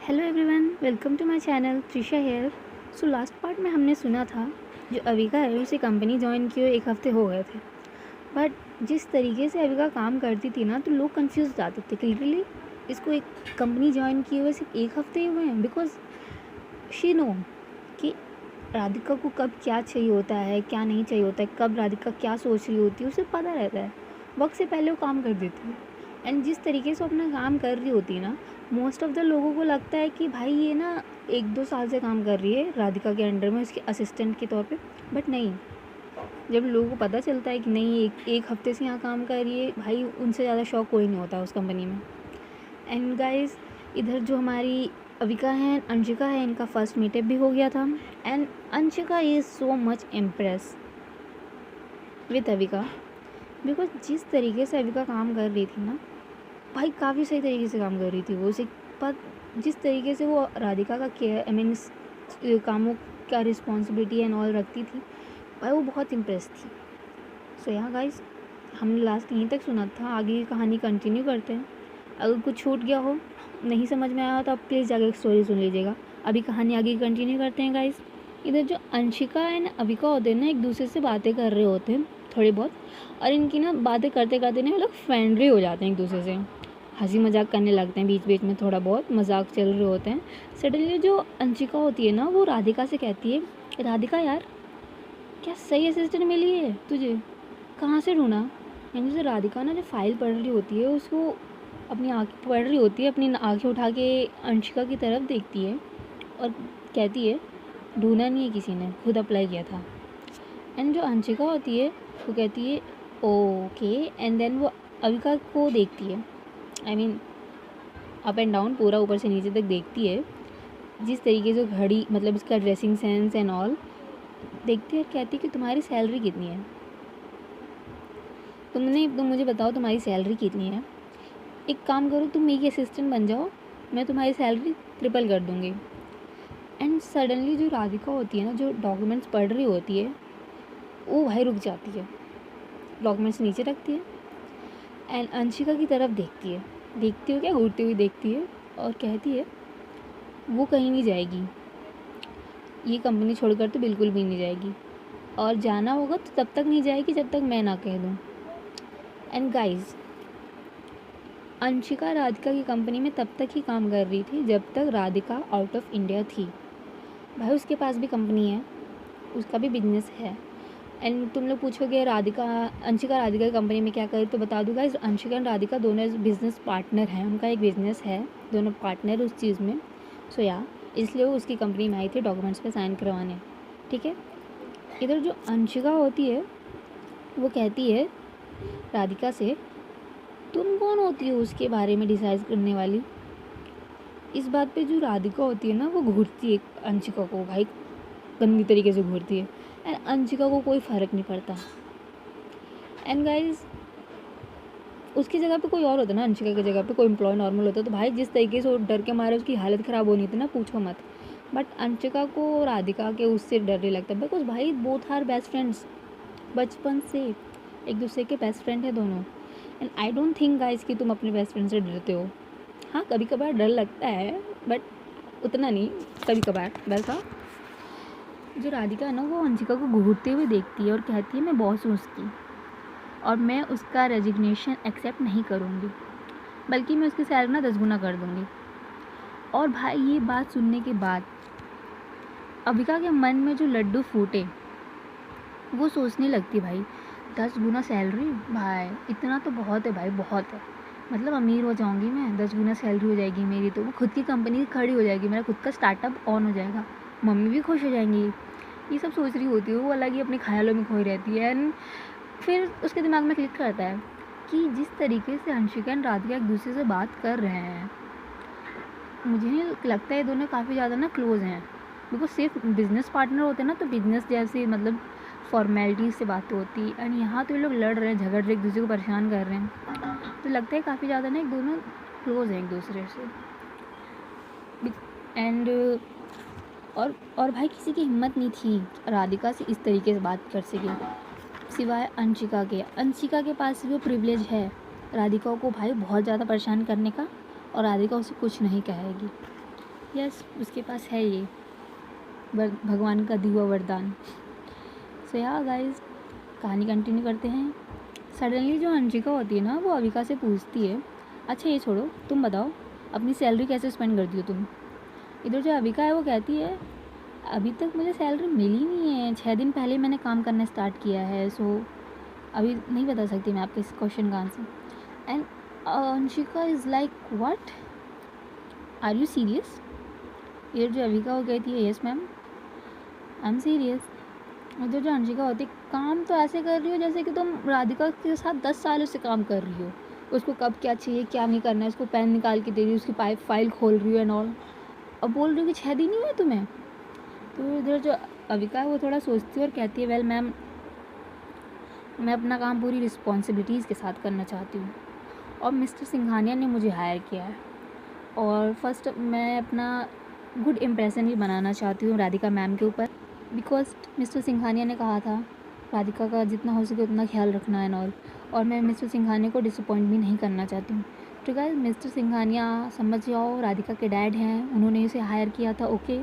Hello everyone, welcome to my channel Trisha here. So last part में हमने सुना था जो अविका है उसे कंपनी ज्वाइन किए 1 हफ्ते हो गए थे। बट जिस तरीके से अविका काम करती थी ना, तो लोग कंफ्यूज जाते थे कि लिटरली इसको एक कंपनी ज्वाइन किए हुए सिर्फ 1 हफ्ते ही हुए हैं। बिकॉज शी नो कि राधिका को कब क्या चाहिए होता है, क्या नहीं चाहिए होता है, कब राधिका क्या सोच रही होती है, उसे पता रहता है। वक्त से पहले वो काम कर देती है। एंड जिस तरीके से वो अपना काम कर रही होती है ना, मोस्ट ऑफ द लोगों को लगता है कि भाई ये ना 1-2 साल से काम कर रही है राधिका के अंडर में उसके असिस्टेंट के तौर पे। बट नहीं, जब लोगों को पता चलता है कि नहीं एक हफ्ते से यहाँ काम कर रही है, भाई उनसे ज़्यादा शौक कोई नहीं होता उस कंपनी में। एंड गाइस, इधर जो हमारी अविका है, अंशिका है, इनका फर्स्ट मीटअप भी हो गया था। And Anshika is so much impress with Avika, because जिस तरीके से अविका काम कर रही थी ना, भाई काफ़ी सही तरीके से काम कर रही थी वो उसे। पर जिस तरीके से वो राधिका का केयर, आई मीन कामों का रिस्पॉन्सिबिलिटी एंड ऑल रखती थी, भाई वो बहुत इम्प्रेस थी। सो यहाँ गाइस, हमने लास्ट यहीं तक सुना था, आगे की कहानी कंटिन्यू करते हैं। अगर कुछ छूट गया हो, नहीं समझ में आया तो आप प्लीज़ जाकर स्टोरी सुन लीजिएगा। अभी कहानी आगे कंटिन्यू करते हैं गाइस। इधर जो अंशिका एंड अविका होते हैं ना, एक दूसरे से बातें कर रहे होते हैं थोड़ी बहुत, और इनकी ना बातें करते करते ना लोग फ्रेंडली हो जाते हैं एक दूसरे से, हंसी मजाक करने लगते हैं, बीच बीच में थोड़ा बहुत मजाक चल रहे होते हैं। सडनली जो अंशिका होती है ना, वो राधिका से कहती है, राधिका यार, क्या सही असिस्टेंट मिली है तुझे, कहाँ से ढूंढा। यानी जो राधिका ना जो फाइल पढ़ रही होती है, उसको अपनी आँखें पढ़ रही होती है, अपनी आँखें उठा के अंशिका की तरफ देखती है और कहती है, ढूंढा नहीं है किसी ने, खुद अप्लाई किया था। एंड जो अंशिका होती है वो कहती है ओके, एंड देन वो अविका को देखती है, I mean up and down पूरा ऊपर से नीचे तक देखती है, जिस तरीके से घड़ी मतलब इसका ड्रेसिंग सेंस एंड ऑल देखती है, और कहती है कि तुम्हारी सैलरी कितनी है, तुम मुझे बताओ तुम्हारी सैलरी कितनी है। एक काम करो, तुम मेरी असिस्टेंट बन जाओ, मैं तुम्हारी सैलरी ट्रिपल कर दूँगी। एंड सडनली जो राधिका होती है ना, जो डॉक्यूमेंट्स पढ़ रही होती है, वो भाई रुक जाती है, डॉक्यूमेंट्स नीचे रखती है एंड अंशिका की तरफ देखती हो क्या, घूरती हुई देखती है और कहती है, वो कहीं नहीं जाएगी, ये कंपनी छोड़कर तो बिल्कुल भी नहीं जाएगी, और जाना होगा तो तब तक नहीं जाएगी जब तक मैं ना कह दूँ। एंड गाइज, अंशिका राधिका की कंपनी में तब तक ही काम कर रही थी जब तक राधिका आउट ऑफ इंडिया थी। भाई उसके पास भी कंपनी है, उसका भी बिजनेस है। एंड तुम लोग पूछोगे अंशिका राधिका की कंपनी में क्या करे, तो बता दूँगा, इस अंशिका एंड राधिका दोनों बिजनेस पार्टनर हैं, उनका एक बिजनेस है, दोनों पार्टनर उस चीज़ में। सो या इसलिए वो उसकी कंपनी में आई थी डॉक्यूमेंट्स पे साइन करवाने, ठीक है। इधर जो अंशिका होती है वो कहती है राधिका से, तुम कौन होती हो उसके बारे में डिसाइड करने वाली। इस बात पे जो राधिका होती है ना, वो घूरती है अंशिका को, भाई गंदी तरीके से घूरती है। एंड अंशिका को कोई फ़र्क नहीं पड़ता। एंड गाइज, उसकी जगह पे कोई और होता ना, अंशिका की जगह पे कोई एम्प्लॉय नॉर्मल होता, तो भाई जिस तरीके से वो डर के मारे उसकी हालत ख़राब होनी थी ना, पूछो मत। बट अंशिका को राधिका के उससे डर नहीं लगता, बिकॉज भाई बोथ आर बेस्ट फ्रेंड्स, बचपन से एक दूसरे के बेस्ट फ्रेंड है दोनों। And I don't think guys कि तुम अपने बेस्ट फ्रेंड से डरते हो। हाँ, कभी कभार डर लगता है, बट उतना नहीं, कभी कभार। वैसा जो राधिका है ना, वो अंशिका को घूरते हुए देखती है और कहती है, मैं बॉस हूँ उसकी, और मैं उसका रेजिग्नेशन एक्सेप्ट नहीं करूँगी, बल्कि मैं उसकी सैलरी ना 10 गुना कर दूँगी। और भाई ये बात सुनने के बाद अविका के मन में जो लड्डू फूटे, वो सोचने लगती, भाई 10 गुना सैलरी, भाई इतना तो बहुत है, भाई बहुत है, मतलब अमीर हो जाऊंगी मैं, 10 गुना सैलरी हो जाएगी मेरी, तो खुद की कंपनी खड़ी हो जाएगी, मेरा खुद का स्टार्टअप ऑन हो जाएगा, मम्मी भी खुश हो जाएंगी। ये सब सोच रही होती है वो, अलग ही अपने ख्यालों में खोई रहती है। एंड फिर उसके दिमाग में क्लिक करता है कि जिस तरीके से अंशिका एंड राधिका एक दूसरे से बात कर रहे हैं, मुझे नहीं लगता है ये दोनों काफ़ी ज़्यादा ना क्लोज़ हैं। बिकॉज सिर्फ बिजनेस पार्टनर होते हैं ना, तो बिजनेस जैसी मतलब फॉर्मेलिटीज से बातें होती, एंड यहाँ तो ये लोग लड़ रहे हैं, झगड़ रहे, एक दूसरे को परेशान कर रहे हैं, तो लगता है काफ़ी ज़्यादा ना एक दोनों क्लोज़ हैं एक दूसरे से। एंड और भाई किसी की हिम्मत नहीं थी राधिका से इस तरीके से बात कर सके, सिवाय अंशिका के। अंशिका के पास वो प्रिविलेज है राधिका को भाई बहुत ज़्यादा परेशान करने का, और राधिका उसे कुछ नहीं कहेगी। यस, उसके पास है ये भगवान का दिया हुआ वरदान। सो या गाइस, कहानी कंटिन्यू करते हैं। सडनली जो अंशिका होती है ना, वो अविका से पूछती है, अच्छा ये छोड़ो, तुम बताओ अपनी सैलरी कैसे स्पेंड करती हो तुम। इधर जो अविका है वो कहती है, अभी तक मुझे सैलरी मिली नहीं है, 6 दिन पहले मैंने काम करना स्टार्ट किया है, सो अभी नहीं बता सकती मैं आपके इस क्वेश्चन का answer. And Anshika is like what, are you serious. इधर जो अविका वो कहती है, yes ma'am I am serious. उधर जो अंशिका होती है, काम तो ऐसे कर रही हो जैसे कि तुम राधिका के साथ 10 सालों से काम कर रही हो, उसको कब क्या चाहिए क्या नहीं करना है उसको पेन निकाल के दे रही हो, उसकी फाइल खोल रही हो एंड ऑल, अब बोल रही हो कि 6 दिन ही हुए तुम्हें। तो इधर जो अविका है वो थोड़ा सोचती है और कहती है, वेल मैम, मैं अपना काम पूरी रिस्पॉन्सिबिलिटीज़ के साथ करना चाहती हूँ और मिस्टर सिंघानिया ने मुझे हायर किया है और फर्स्ट मैं अपना गुड इम्प्रेशन भी बनाना चाहती हूँ राधिका मैम के ऊपर, बिकॉज मिस्टर सिंघानिया ने कहा था राधिका का जितना हो सके उतना ख्याल रखना है और मैं मिस्टर सिंघानिया को डिसअपॉइंट भी नहीं करना चाहती हूँ। तो गाइस, मिस्टर सिंघानिया समझ जाओ राधिका के डैड हैं, उन्होंने इसे हायर किया था, ओके।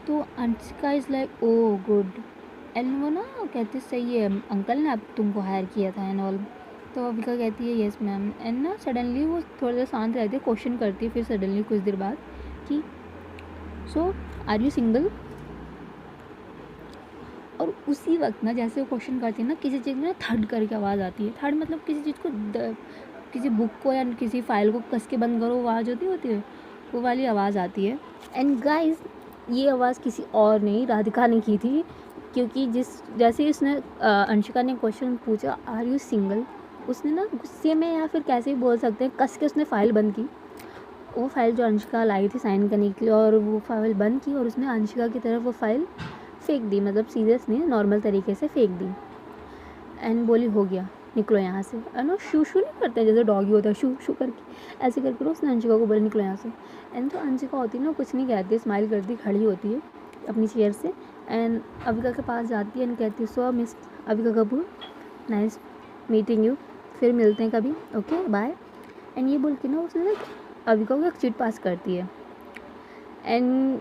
तो Anshika is like oh good, and वो ना कहते सही है, अंकल ने अब तुमको हायर किया था एंड ऑल। तो अविका कहती है यस मैम, एंड ना सडनली वो थोड़ा सा शांत रहती है, क्वेश्चन करती है फिर सडनली कुछ देर बाद कि सो आर यू सिंगल। और उसी वक्त ना जैसे वो क्वेश्चन करती है ना, किसी चीज़ में ना थर्ड करके आवाज़ आती है। थर्ड मतलब किसी चीज़ को किसी बुक को या किसी फाइल को कस के बंद करो, आवाज़ होती है वो वाली आवाज़ आती है। एंड गाइस, ये आवाज़ किसी और नहीं राधिका ने की थी, क्योंकि जैसे ही उसने अंशिका ने क्वेश्चन पूछा आर यू सिंगल, उसने ना गुस्से में या फिर कैसे भी बोल सकते हैं, कस के उसने फ़ाइल बंद की, वो फाइल जो अंशिका लाई थी साइन करने के लिए, और वो फाइल बंद की और उसने अंशिका की तरफ वो फाइल फेंक दी, मतलब सीरियस नहीं, नॉर्मल तरीके से फेंक दी। एंड बोली हो गया, निकलो यहाँ से। नो शू शू नहीं करते जैसे डॉगी होता है, शू शू करके ऐसे करके उसने अंशिका को बोला निकलो यहाँ से। एंड जो अंशिका होती है ना, कुछ नहीं कहती, स्माइल करती खड़ी होती है अपनी चेयर से, एंड अविका के पास जाती है एंड कहती है, so miss Avika Kapoor, nice meeting you, फिर मिलते हैं कभी, ओके बाय। एंड ये बोल के ना उसने अविका को एक चिट पास करती है एंड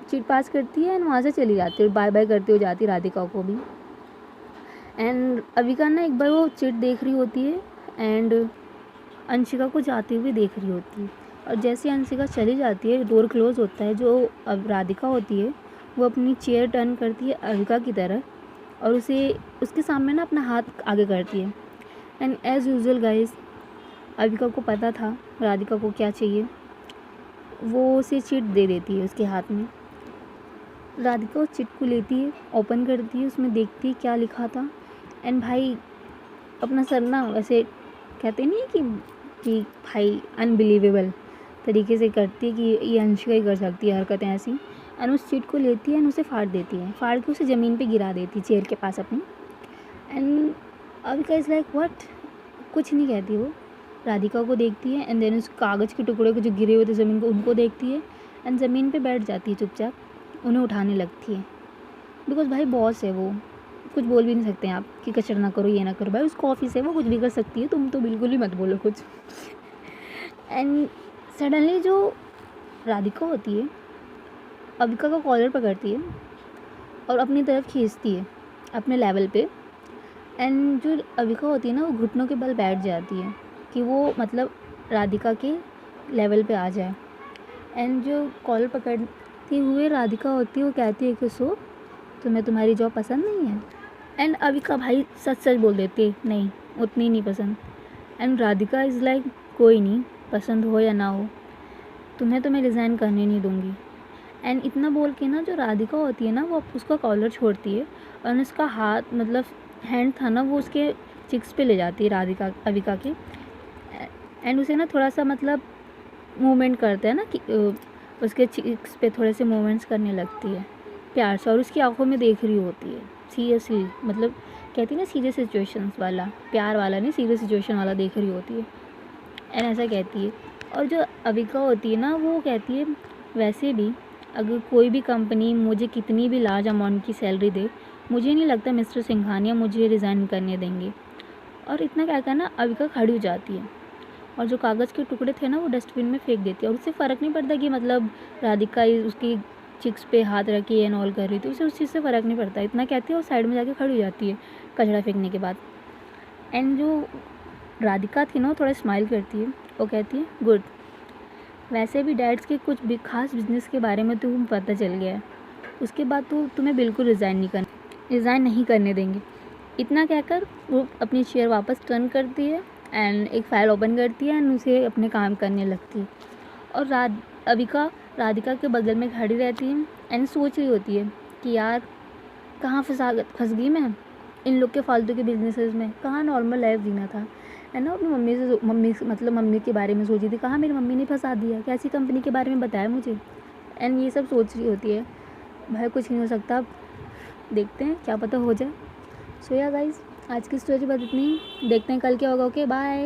वहाँ से चली जाती है, बाय बाय करती हो जाती है राधिका को भी। एंड अविका ना एक बार वो चिट देख रही होती है एंड अंशिका को जाते हुए देख रही होती है, और जैसे अंशिका चली जाती है डोर क्लोज होता है, जो अब राधिका होती है वो अपनी चेयर टर्न करती है अविका की तरफ और उसे उसके सामने ना अपना हाथ आगे करती है। And as usual guys, Avika को पता था राधिका को क्या चाहिए, वो उसे चिट दे देती है उसके हाथ में। राधिका उस चिट को लेती है, ओपन करती है, उसमें देखती है क्या लिखा था, एंड भाई अपना सर ना वैसे कहते नहीं है कि भाई अनबिलीवेबल तरीके से करती है कि ये अंशिका ही कर सकती है हरकतें ऐसी। एंड उस चिट को लेती है एंड उसे फाड़ देती है, फाड़ के उसे ज़मीन पे गिरा देती है चेयर के पास अपनी। And Avika is like what, कुछ नहीं कहती वो, राधिका को देखती है एंड देन उस कागज़ के टुकड़े को जो गिरे हुए थे ज़मीन को उनको देखती है एंड ज़मीन पे बैठ जाती है चुपचाप, उन्हें उठाने लगती है, बिकॉज भाई बॉस है वो, कुछ बोल भी नहीं सकते हैं आप कि कचरा ना करो ये ना करो, भाई उसको ऑफिस है, वो कुछ भी कर सकती है, तुम तो बिल्कुल ही मत बोलो कुछ। एंड सडनली जो राधिका होती है अविका का कॉलर पकड़ती है और अपनी तरफ खींचती है अपने लेवल पे, एंड जो अविका होती है ना वो घुटनों के बल बैठ जाती है कि वो मतलब राधिका के लेवल पे आ जाए। एंड जो कॉलर पकड़ती हुए राधिका होती है वो कहती है कि सो तुम्हें तुम्हारी जॉब पसंद नहीं है। एंड अविका भाई सच सच बोल देती है नहीं उतनी नहीं पसंद। एंड राधिका इज़ लाइक कोई नहीं, पसंद हो या ना हो तुम्हें तो मैं रिज़ाइन करने नहीं दूँगी। एंड इतना बोल के ना जो राधिका होती है ना वो उसका कॉलर छोड़ती है और उसका हाथ मतलब हैंड था ना वो उसके चिक्स पे ले जाती है राधिका अविका के, एंड उसे ना थोड़ा सा मतलब मूवमेंट करते हैं ना कि उसके चिक्स पे थोड़े से मूवमेंट्स करने लगती है प्यार से, और उसकी आंखों में देख रही होती है सीरियसली, मतलब कहती है ना सीरियस सिचुएशंस वाला, प्यार वाला नहीं सीरियस सिचुएशन वाला देख रही होती है। एंड ऐसा कहती है, और जो अविका होती है ना वो कहती है वैसे भी अगर कोई भी कंपनी मुझे कितनी भी लार्ज अमाउंट की सैलरी दे मुझे नहीं लगता मिस्टर सिंघानिया मुझे रिज़ाइन करने देंगे। और इतना क्या करना अविका खड़ी हो जाती है और जो कागज़ के टुकड़े थे ना वो डस्टबिन में फेंक देती है। और उससे फ़र्क नहीं पड़ता कि मतलब राधिका उसकी चिक्स पे हाथ रखी एंड ऑल कर रही थी, उसे उस चीज़ से फ़र्क नहीं पड़ता। इतना कहती है और साइड में जाके खड़ी हो जाती है कचरा फेंकने के बाद। एंड जो राधिका थी ना वो थोड़ा स्माइल करती है, वो कहती है गुड, वैसे भी डैड्स के कुछ भी खास बिजनेस के बारे में तुम्हें पता चल गया है, उसके बाद तो तुम्हें बिल्कुल रिज़ाइन नहीं करने देंगे। इतना कहकर वो अपनी चेयर वापस टर्न करती है एंड एक फ़ाइल ओपन करती है एंड उसे अपने काम करने लगती है। और अविका राधिका के बगल में खड़ी रहती है एंड सोच रही होती है कि यार कहाँ फंस गई मैं इन लोग के फालतू के बिजनेसेस में, कहाँ नॉर्मल लाइफ जीना था। है ना, अपनी मम्मी के बारे में सोची थी, कहाँ मेरी मम्मी ने फंसा दिया, कैसी कंपनी के बारे में बताया मुझे। एंड ये सब सोच रही होती है। भाई कुछ नहीं हो सकता, देखते हैं क्या पता हो जाए। सो या गाइस, आज की स्टोरी बस इतनी ही, देखते हैं कल क्या होगा। Okay bye.